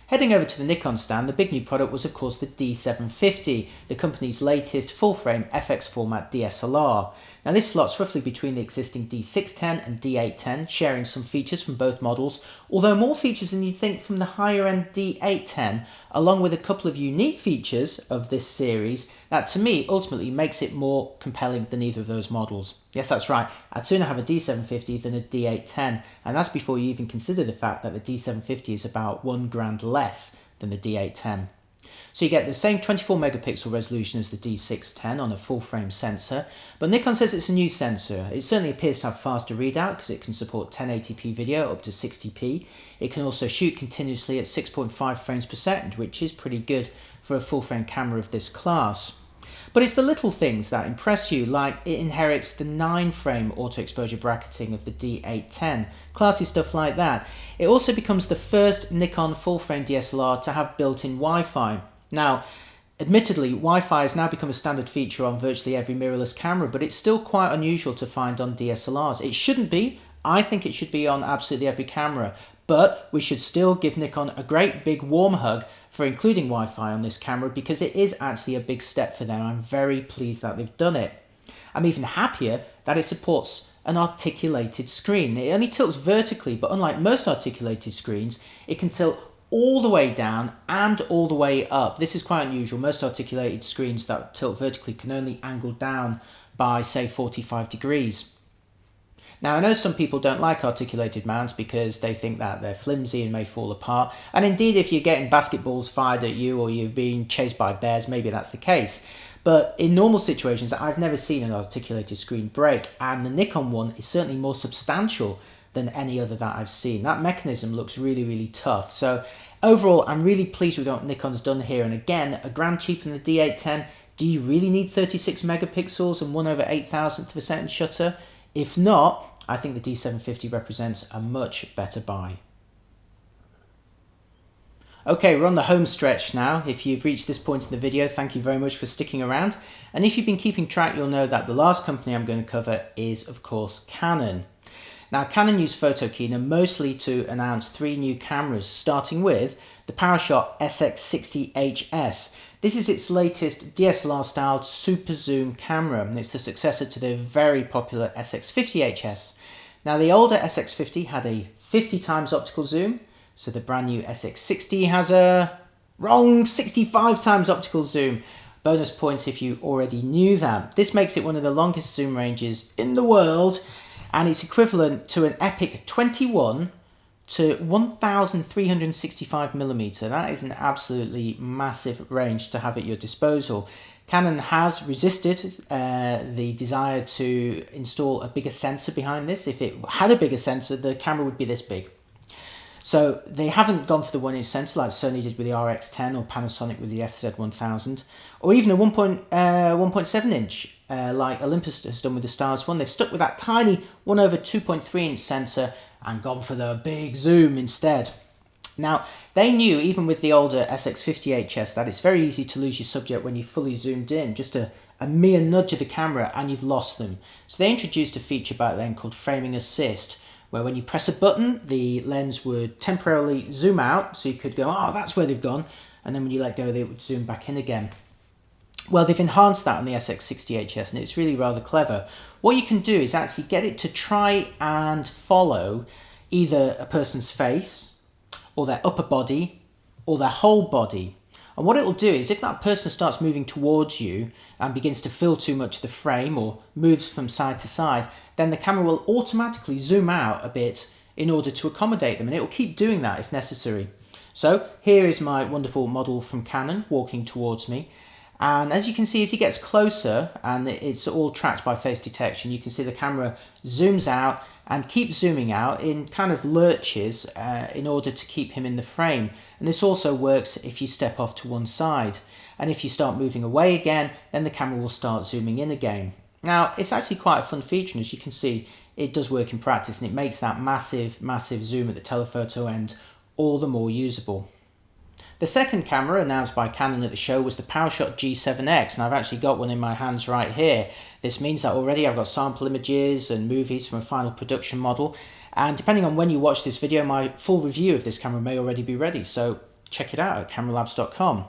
Heading over to the Nikon stand, the big new product was of course the D750, the company's latest full-frame FX format DSLR. Now this slots roughly between the existing D610 and D810, sharing some features from both models, although more features than you'd think from the higher-end D810, along with a couple of unique features of this series that to me ultimately makes it more compelling than either of those models. Yes, that's right, I'd sooner have a D750 than a D810, and that's before you even consider the fact that the D750 is about $1,000 less than the D810. So you get the same 24 megapixel resolution as the D610 on a full frame sensor, but Nikon says it's a new sensor. It certainly appears to have faster readout because it can support 1080p video up to 60p. It can also shoot continuously at 6.5 frames per second, which is pretty good for a full frame camera of this class. But it's the little things that impress you, like it inherits the 9-frame auto exposure bracketing of the D810, classy stuff like that. It also becomes the first Nikon full-frame DSLR to have built-in Wi-Fi. Now, admittedly, Wi-Fi has now become a standard feature on virtually every mirrorless camera, but it's still quite unusual to find on DSLRs. It shouldn't be. I think it should be on absolutely every camera, but we should still give Nikon a great big warm hug for including Wi-Fi on this camera because it is actually a big step for them. I'm very pleased that they've done it. I'm even happier that it supports an articulated screen. It only tilts vertically, but unlike most articulated screens, it can tilt all the way down and all the way up. This is quite unusual. Most articulated screens that tilt vertically can only angle down by, say, 45 degrees. Now, I know some people don't like articulated mounts because they think that they're flimsy and may fall apart. And indeed, if you're getting basketballs fired at you or you're being chased by bears, maybe that's the case. But in normal situations, I've never seen an articulated screen break, and the Nikon one is certainly more substantial than any other that I've seen. That mechanism looks really, really tough. So overall, I'm really pleased with what Nikon's done here. And again, a grand cheaper than the D810. Do you really need 36 megapixels and 1/8000th of a second shutter? If not, I think the D750 represents a much better buy. Okay, we're on the home stretch now. If you've reached this point in the video, thank you very much for sticking around. And if you've been keeping track, you'll know that the last company I'm going to cover is, of course, Canon. Now, Canon used Photokina mostly to announce 3 new cameras, starting with the PowerShot SX60 HS. This is its latest DSLR-styled super zoom camera, and it's the successor to the very popular SX50 HS. Now, the older SX50 had a 50 times optical zoom, so the brand new SX60 has a wrong 65 times optical zoom. Bonus points if you already knew that. This makes it one of the longest zoom ranges in the world, and it's equivalent to an epic 21 to 1365mm. That is an absolutely massive range to have at your disposal. Canon has resisted the desire to install a bigger sensor behind this. If it had a bigger sensor, the camera would be this big. So they haven't gone for the 1-inch sensor like Sony did with the RX10 or Panasonic with the FZ1000, or even a 1.7-inch like Olympus has done with the Stars One. They've stuck with that tiny 1/2.3-inch sensor and gone for the big zoom instead. Now, they knew, even with the older SX50 HS, that it's very easy to lose your subject when you fully zoomed in. Just a mere nudge of the camera and you've lost them. So they introduced a feature back then called framing assist, where when you press a button, the lens would temporarily zoom out, so you could go, oh, that's where they've gone, and then when you let go, they would zoom back in again. Well, they've enhanced that on the SX60 HS, and it's really rather clever. What you can do is actually get it to try and follow either a person's face, or their upper body, or their whole body. And what it will do is, if that person starts moving towards you and begins to fill too much of the frame or moves from side to side, then the camera will automatically zoom out a bit in order to accommodate them, and it will keep doing that if necessary. So here is my wonderful model from Canon walking towards me, and as you can see, as he gets closer, and it's all tracked by face detection, you can see the camera zooms out and keeps zooming out in kind of lurches in order to keep him in the frame. And this also works if you step off to one side. And if you start moving away again, then the camera will start zooming in again. Now, it's actually quite a fun feature, and as you can see, it does work in practice, and it makes that massive zoom at the telephoto end all the more usable. The second camera announced by Canon at the show was the PowerShot G7X, and I've actually got one in my hands right here. This means that already I've got sample images and movies from a final production model, and depending on when you watch this video, my full review of this camera may already be ready, so check it out at cameralabs.com.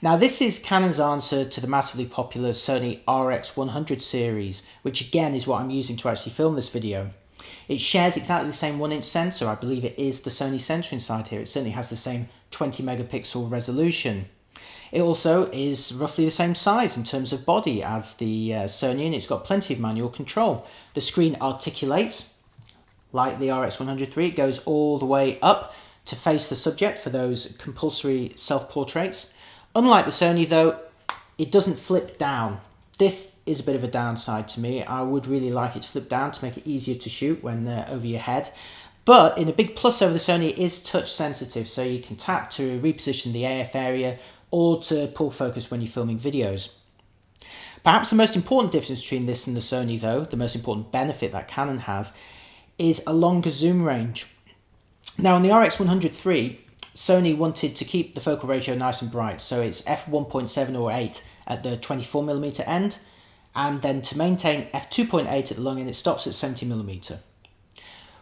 Now, this is Canon's answer to the massively popular Sony RX100 series, which again is what I'm using to actually film this video. It shares exactly the same 1-inch sensor. I believe it is the Sony sensor inside here. It certainly has the same 20 megapixel resolution. It also is roughly the same size in terms of body as the Sony, and it's got plenty of manual control. The screen articulates like the RX100 III. It goes all the way up to face the subject for those compulsory self-portraits. Unlike the Sony though, it doesn't flip down. This is a bit of a downside to me. I would really like it to flip down to make it easier to shoot when over your head. But in a big plus over the Sony, it is touch sensitive, so you can tap to reposition the AF area or to pull focus when you're filming videos. Perhaps the most important difference between this and the Sony though, the most important benefit that Canon has, is a longer zoom range. Now on the RX100 III, Sony wanted to keep the focal ratio nice and bright, so it's f1.7 or 8 at the 24mm end, and then to maintain f2.8 at the long end, it stops at 70mm.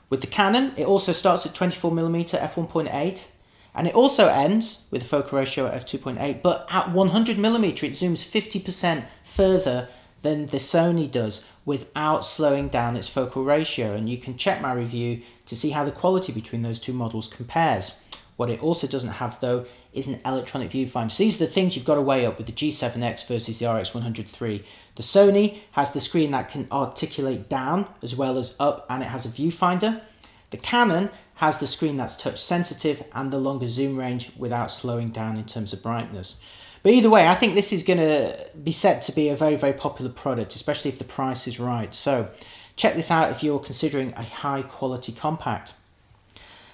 With the Canon, it also starts at 24mm f1.8, and it also ends with a focal ratio at f2.8, but at 100mm it zooms 50% further than the Sony does without slowing down its focal ratio, and you can check my review to see how the quality between those two models compares. What it also doesn't have though is an electronic viewfinder. So these are the things you've got to weigh up with the G7X versus the RX100 III. The Sony has the screen that can articulate down as well as up, and it has a viewfinder. The Canon has the screen that's touch sensitive and the longer zoom range without slowing down in terms of brightness. But either way, I think this is going to be set to be a very, very popular product, especially if the price is right. So check this out if you're considering a high quality compact.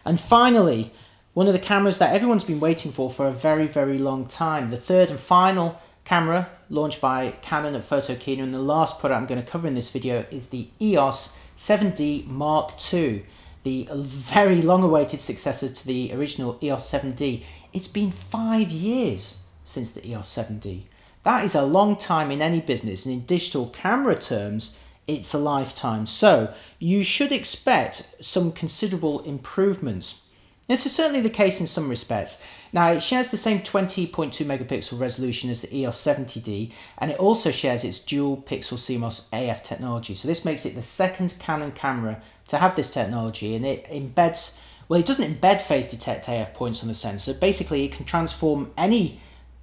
And finally, one of the cameras that everyone's been waiting for a very, very long time. The third and final camera launched by Canon at Photokina, and the last product I'm going to cover in this video is the EOS 7D Mark II, the very long-awaited successor to the original EOS 7D. It's been 5 years since the EOS 7D. That is a long time in any business, and in digital camera terms, it's a lifetime. So you should expect some considerable improvements. This is certainly the case in some respects. Now, it shares the same 20.2 megapixel resolution as the EOS 70D, and it also shares its dual pixel CMOS AF technology. So this makes it the second Canon camera to have this technology, and it embeds, well, it doesn't embed phase detect AF points on the sensor. Basically, it can transform any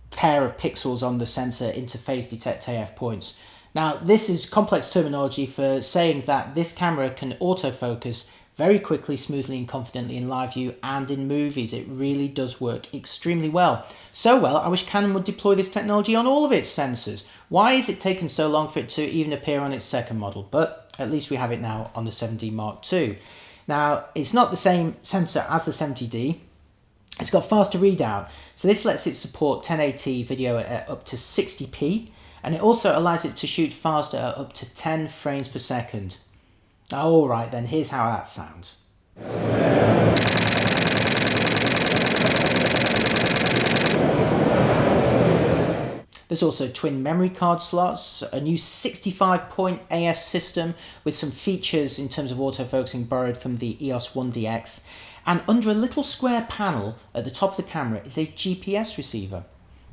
pair of pixels on the sensor into phase detect AF points. Now, this is complex terminology for saying that this camera can autofocus very quickly, smoothly and confidently in live view and in movies. It really does work extremely well. So well, I wish Canon would deploy this technology on all of its sensors. Why is it taken so long for it to even appear on its second model? But at least we have it now on the 7D Mark II. Now, it's not the same sensor as the 70D. It's got faster readout. So this lets it support 1080 video at up to 60p. And it also allows it to shoot faster at up to 10 frames per second. All right, then here's how that sounds. There's also twin memory card slots, a new 65-point AF system with some features in terms of autofocusing borrowed from the EOS 1DX. And under a little square panel at the top of the camera is a GPS receiver.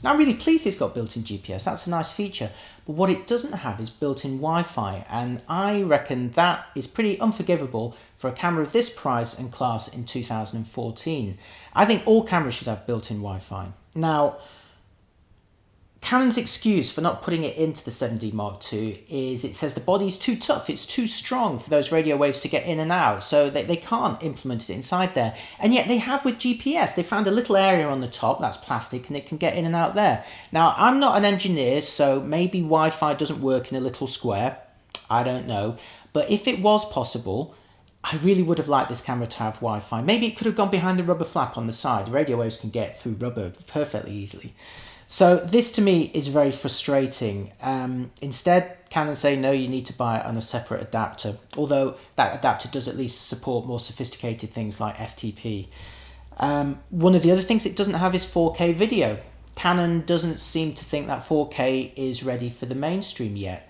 Now, I'm really pleased it's got built-in GPS. That's a nice feature. But what it doesn't have is built-in Wi-Fi. And I reckon that is pretty unforgivable for a camera of this price and class in 2014. I think all cameras should have built-in Wi-Fi. Now, Canon's excuse for not putting it into the 7D Mark II is it says the body is too tough, it's too strong for those radio waves to get in and out, so they can't implement it inside there. And yet they have with GPS. They found a little area on the top that's plastic and it can get in and out there. Now, I'm not an engineer, so maybe Wi-Fi doesn't work in a little square. I don't know. But if it was possible, I really would have liked this camera to have Wi-Fi. Maybe it could have gone behind the rubber flap on the side. Radio waves can get through rubber perfectly easily. So this to me is very frustrating. Instead, Canon say, no, you need to buy it on a separate adapter, although that adapter does at least support more sophisticated things like FTP. One of the other things it doesn't have is 4K video. Canon doesn't seem to think that 4K is ready for the mainstream yet.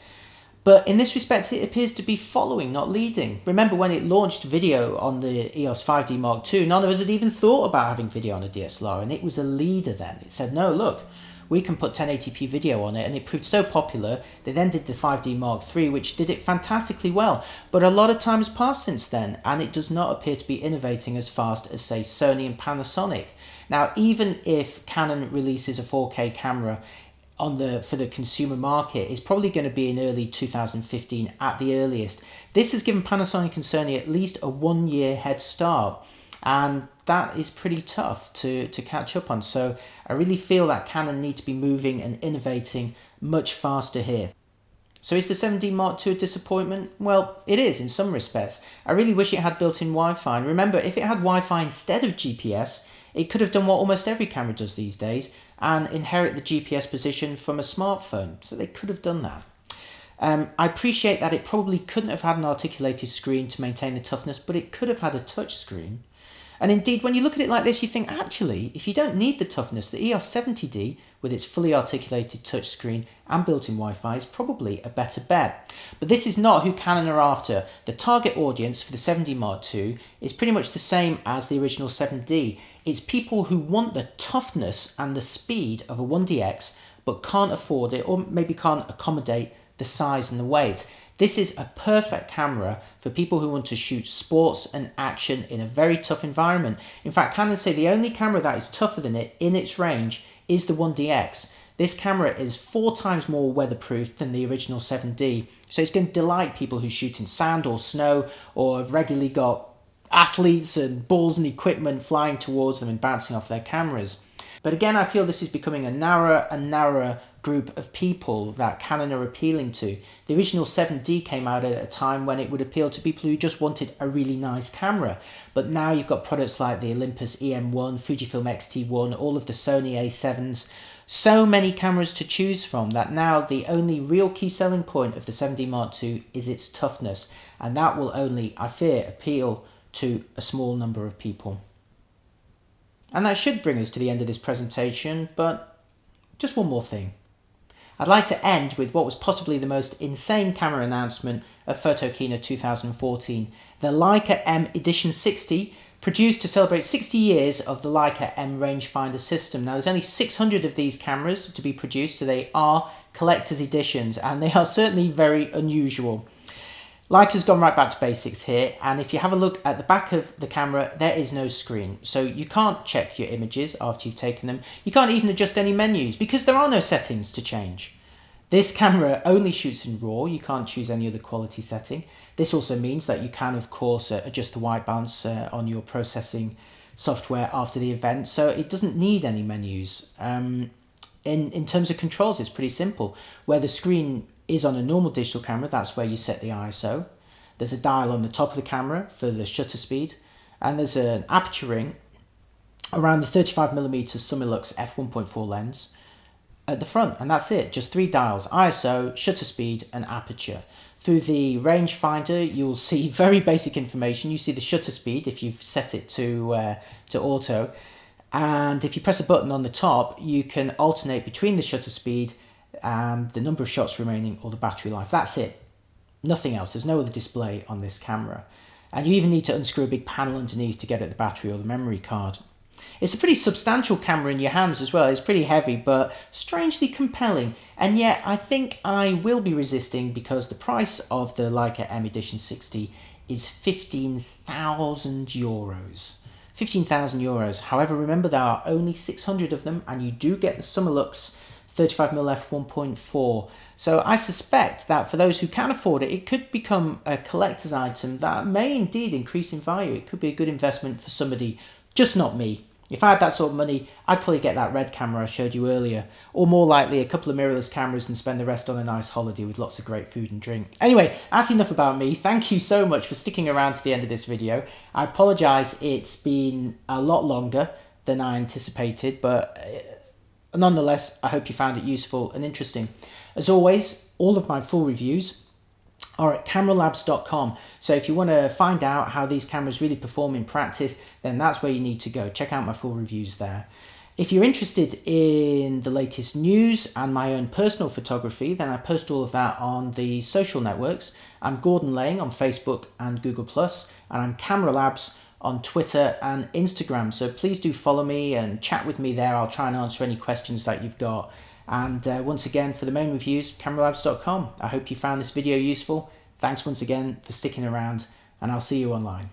But in this respect, it appears to be following, not leading. Remember when it launched video on the EOS 5D Mark II, none of us had even thought about having video on a DSLR, and it was a leader then. It said, no, look, we can put 1080p video on it, and it proved so popular. They then did the 5D Mark III, which did it fantastically well. But a lot of time has passed since then, and it does not appear to be innovating as fast as, say, Sony and Panasonic. Now, even if Canon releases a 4K camera for the consumer market, it's probably going to be in early 2015 at the earliest. This has given Panasonic and Sony at least a 1-year head start, and that is pretty tough to catch up on. So I really feel that Canon need to be moving and innovating much faster here. So is the 7D Mark II a disappointment? Well, it is in some respects. I really wish it had built-in Wi-Fi. And remember, if it had Wi-Fi instead of GPS, it could have done what almost every camera does these days and inherit the GPS position from a smartphone. So they could have done that. I appreciate that it probably couldn't have had an articulated screen to maintain the toughness, but it could have had a touch screen. And indeed, when you look at it like this, you think, actually, if you don't need the toughness, the EOS 70D, with its fully articulated touchscreen and built-in Wi-Fi, is probably a better bet. But this is not who Canon are after. The target audience for the 7D Mark II is pretty much the same as the original 7D. It's people who want the toughness and the speed of a 1DX, but can't afford it, or maybe can't accommodate the size and the weight. This is a perfect camera for people who want to shoot sports and action in a very tough environment. In fact, Canon say the only camera that is tougher than it in its range is the 1DX. This camera is 4 times more weatherproof than the original 7D, so it's going to delight people who shoot in sand or snow, or have regularly got athletes and balls and equipment flying towards them and bouncing off their cameras. But again, I feel this is becoming a narrower and narrower group of people that Canon are appealing to. The original 7D came out at a time when it would appeal to people who just wanted a really nice camera. But now you've got products like the Olympus EM1, Fujifilm X-T1, all of the Sony A7s. So many cameras to choose from that now the only real key selling point of the 7D Mark II is its toughness. And that will only, I fear, appeal to a small number of people. And that should bring us to the end of this presentation, but just one more thing. I'd like to end with what was possibly the most insane camera announcement of Photokina 2014, the Leica M Edition 60, produced to celebrate 60 years of the Leica M rangefinder system. Now, there's only 600 of these cameras to be produced, so they are collector's editions, and they are certainly very unusual. Leica's gone right back to basics here, and if you have a look at the back of the camera, there is no screen. So you can't check your images after you've taken them. You can't even adjust any menus because there are no settings to change. This camera only shoots in RAW. You can't choose any other quality setting. This also means that you can, of course, adjust the white balance on your processing software after the event, so it doesn't need any menus. In terms of controls, it's pretty simple. Where the screen is on a normal digital camera, that's where you set the ISO. There's a dial on the top of the camera for the shutter speed, and there's an aperture ring around the 35mm Summilux f1.4 lens at the front, and that's it. Just 3 dials: ISO, shutter speed, and aperture. Through the rangefinder, you'll see very basic information. You see the shutter speed if you've set it to auto, and if you press a button on the top, you can alternate between the shutter speed and the number of shots remaining or the battery life. That's it. Nothing else. There's no other display on this camera. And you even need to unscrew a big panel underneath to get at the battery or the memory card. It's a pretty substantial camera in your hands as well. It's pretty heavy, but strangely compelling. And yet I think I will be resisting because the price of the Leica M Edition 60 is €15,000. 15,000 euros. However, remember there are only 600 of them, and you do get the Summilux 35mm f1.4. So I suspect that for those who can afford it, it could become a collector's item that may indeed increase in value. It could be a good investment for somebody, just not me. If I had that sort of money, I'd probably get that red camera I showed you earlier, or more likely a couple of mirrorless cameras and spend the rest on a nice holiday with lots of great food and drink. Anyway, that's enough about me. Thank you so much for sticking around to the end of this video. I apologise, it's been a lot longer than I anticipated, but nonetheless, I hope you found it useful and interesting. As always, all of my full reviews are at cameralabs.com. So if you want to find out how these cameras really perform in practice, then that's where you need to go. Check out my full reviews there. If you're interested in the latest news and my own personal photography, then I post all of that on the social networks. I'm Gordon Lang on Facebook and Google+, and I'm Camera Labs on Twitter and Instagram. So please do follow me and chat with me there. I'll try and answer any questions that you've got. And once again, for the main reviews, cameralabs.com. I hope you found this video useful. Thanks once again for sticking around, and I'll see you online.